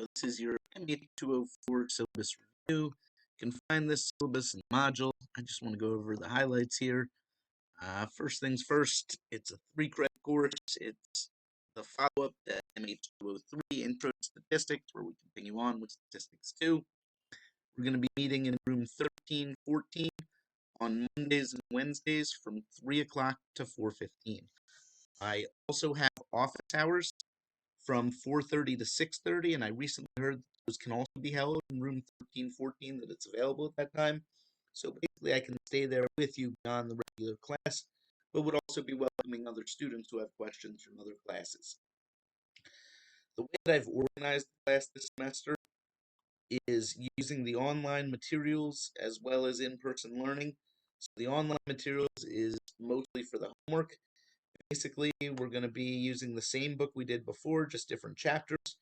This is your MH204 syllabus review. You can find this syllabus in the module. I just want to go over the highlights here. First things first, it's a 3-credit course. It's the follow-up to MH203 Intro to Statistics, where we continue on with Statistics 2. We're going to be meeting in room 1314 on Mondays and Wednesdays from 3 o'clock to 4:15. I also have office hours from 4:30 to 6:30, and I recently heard that those can also be held in room 1314, that it's available at that time. So basically I can stay there with you beyond the regular class, but would also be welcoming other students who have questions from other classes. The way that I've organized the class this semester is using the online materials as well as in-person learning. So the online materials is mostly for the homework. Basically, we're going to be using the same book we did before, just different chapters.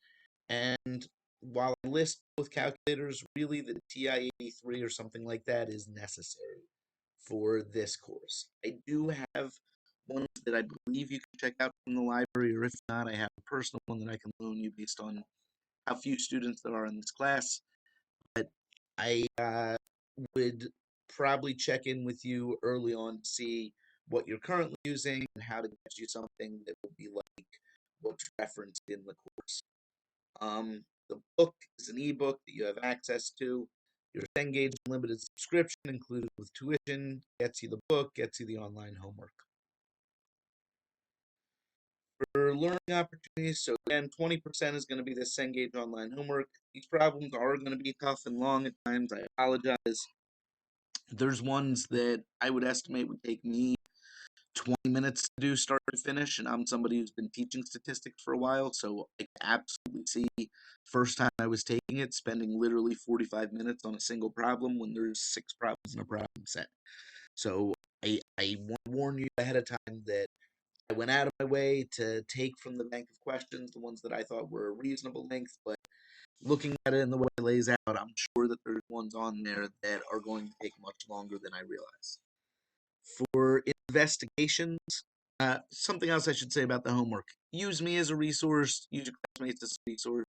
And while I list both calculators, really the TI-83 or something like that is necessary for this course. I do have ones that I believe you can check out from the library, or if not, I have a personal one that I can loan you based on how few students there are in this class. But I would probably check in with you early on to see what you're currently using and how to get you something that will be like what's referenced in the course. The book is an ebook that you have access to. Your Cengage Unlimited subscription included with tuition gets you the book, gets you the online homework. For learning opportunities, so again, 20% is going to be the Cengage online homework. These problems are going to be tough and long at times. I apologize. There's ones that I would estimate would take me 20 minutes to do start to finish, and I'm somebody who's been teaching statistics for a while, so I can absolutely see first time I was taking it, spending literally 45 minutes on a single problem when there's 6 problems in a problem set. So I want to warn you ahead of time that I went out of my way to take from the bank of questions the ones that I thought were a reasonable length, but looking at it in the way it lays out, I'm sure that there's ones on there that are going to take much longer than I realize. For investigations, something else I should say about the homework. Use me as a resource, use your classmates as a resource.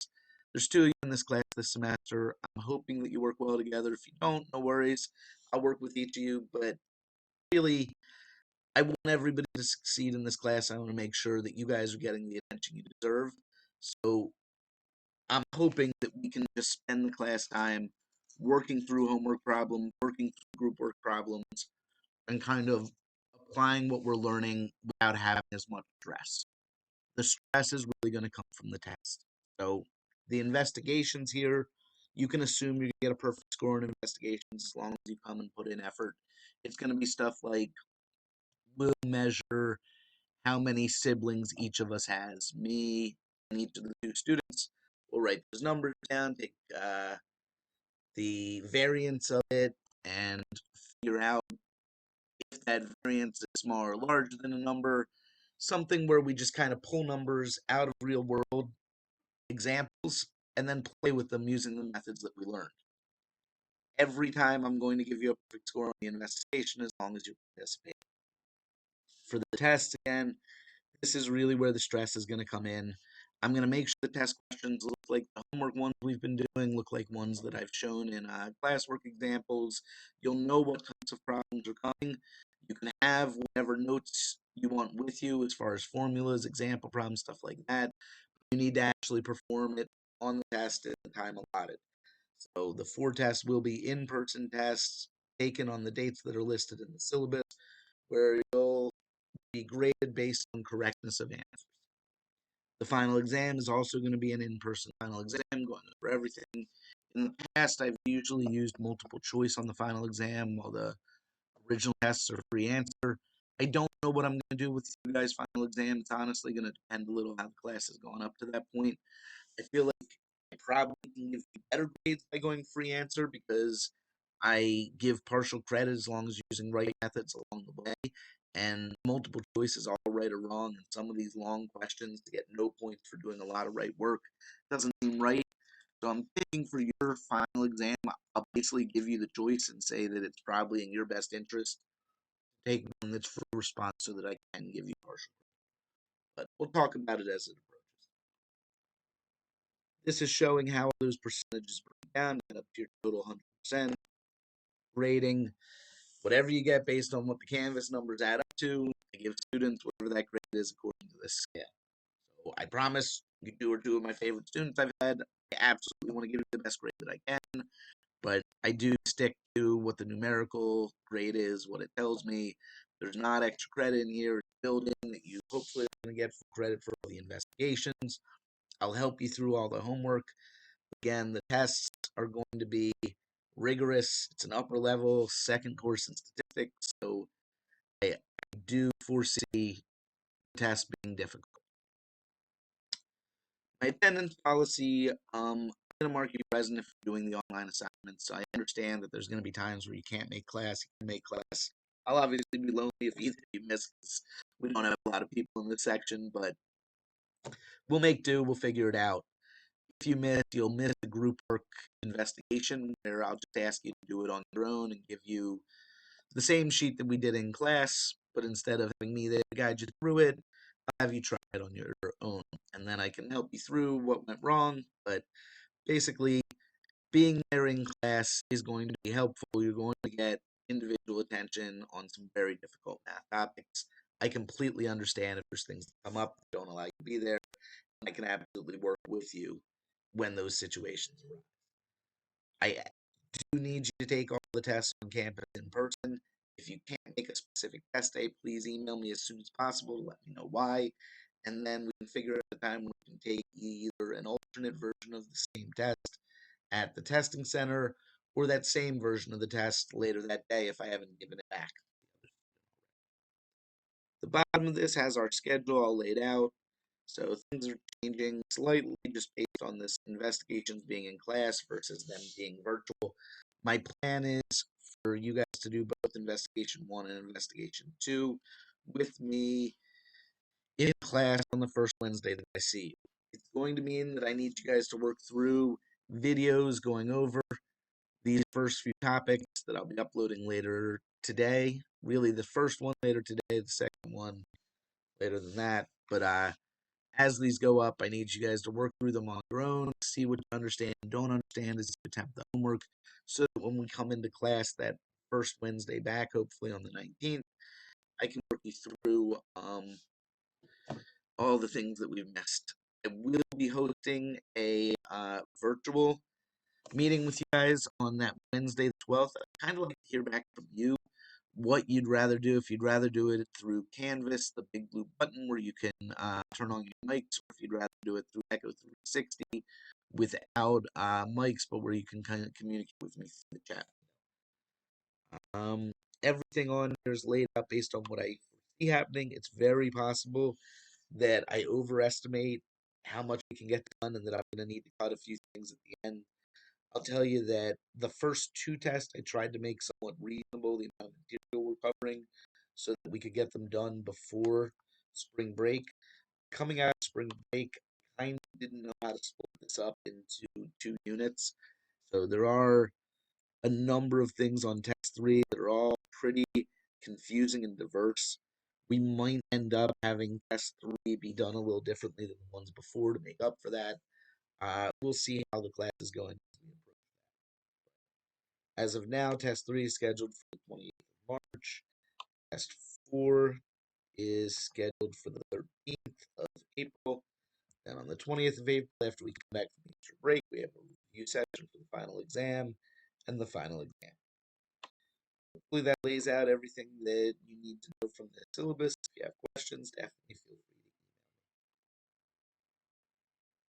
There's 2 of you in this class this semester. I'm hoping that you work well together. If you don't, no worries. I'll work with each of you, but really, I want everybody to succeed in this class. I want to make sure that you guys are getting the attention you deserve. So I'm hoping that we can just spend the class time working through homework problems, working through group work problems, and kind of applying what we're learning without having as much stress. The stress is really going to come from the test. So the investigations here, you can assume you're going to get a perfect score in investigations as long as you come and put in effort. It's going to be stuff like, we'll measure how many siblings each of us has. Me and each of the 2 students will write those numbers down, take the variance of it, and figure out if that variance is small or larger than a number. Something where we just kind of pull numbers out of real world examples and then play with them using the methods that we learned. Every time I'm going to give you a perfect score on the investigation as long as you participate. For the test, again, this is really where the stress is going to come in. I'm going to make sure the test questions look like the homework ones we've been doing, look like ones that I've shown in classwork examples. You'll know what types of problems are coming. You can have whatever notes you want with you as far as formulas, example problems, stuff like that. You need to actually perform it on the test at the time allotted. So the 4 tests will be in-person tests taken on the dates that are listed in the syllabus, where you'll be graded based on correctness of answers. The final exam is also going to be an in-person final exam, going over everything. In the past, I've usually used multiple choice on the final exam, while the original tests are free answer. I don't know what I'm going to do with you guys' final exam. It's honestly going to depend a little on how the class has gone up to that point. I feel like I probably can give you better grades by going free answer because I give partial credit as long as you're using right methods along the way. And multiple choice is all right or wrong. And some of these long questions to get no points for doing a lot of right work doesn't seem right. So I'm thinking for your final exam, I'll basically give you the choice and say that it's probably in your best interest to take one that's full response so that I can give you partial. But we'll talk about it as it approaches. This is showing how those percentages break down and up to your total 100% rating. Whatever you get based on what the Canvas numbers add up to, I give students whatever that grade is according to this scale. So I promise you are two of my favorite students I've had. I absolutely want to give you the best grade that I can, but I do stick to what the numerical grade is, what it tells me. There's not extra credit in here. It's built in that you hopefully are going to get credit for all the investigations. I'll help you through all the homework. Again, the tests are going to be rigorous. It's an upper level second course in statistics, so I do foresee the test being difficult. My attendance policy, I'm going to mark you present if you're doing the online assignments. So I understand that there's going to be times where you can't make class, you can make class. I'll obviously be lonely if either of you miss, because we don't have a lot of people in this section, but we'll make do, we'll figure it out. If you miss, you'll miss the group work investigation, where I'll just ask you to do it on your own and give you the same sheet that we did in class, but instead of having me there to guide you through it, I'll have you try it on your own. And then I can help you through what went wrong. But basically, being there in class is going to be helpful. You're going to get individual attention on some very difficult math topics. I completely understand if there's things that come up that don't allow you to be there. I can absolutely work with you when those situations arise. I do need you to take all the tests on campus in person. If you can't make a specific test day, please email me as soon as possible to let me know why. And then we can figure out a time when we can take either an alternate version of the same test at the testing center or that same version of the test later that day if I haven't given it back. The bottom of this has our schedule all laid out. So things are changing slightly just based on this investigations being in class versus them being virtual. My plan is for you guys to do both investigation 1 and investigation 2 with me in class on the first Wednesday that I see you. It's going to mean that I need you guys to work through videos going over these first few topics that I'll be uploading later today. Really, the first one later today, the second one later than that. But as these go up, I need you guys to work through them on your own, see what you understand and don't understand as you attempt the homework, so that when we come into class that first Wednesday back, hopefully on the 19th, I can work you through all the things that we've missed. I will be hosting a virtual meeting with you guys on that Wednesday the 12th. I'd kind of like to hear back from you what you'd rather do. If you'd rather do it through Canvas, the big blue button where you can turn on your mics, or if you'd rather do it through Echo 360 without mics, but where you can kind of communicate with me through the chat. Everything on here is laid out based on what I see happening. It's very possible that I overestimate how much we can get done and that I'm going to need to cut a few things at the end. I'll tell you that the first 2 tests I tried to make somewhat reasonable, the amount of material we're covering, so that we could get them done before spring break. Coming out of spring break, I kind of didn't know how to split this up into 2 units. So there are a number of things on test 3 that are all pretty confusing and diverse. We might end up having test 3 be done a little differently than the ones before to make up for that. We'll see how the class is going. As of now, test 3 is scheduled for the 28th of March. Test 4 is scheduled for the 13th of April. Then on the 20th of April, after we come back from Easter break, we have a review session for the final exam and the final exam. Hopefully that lays out everything that you need to know from the syllabus. If you have questions, definitely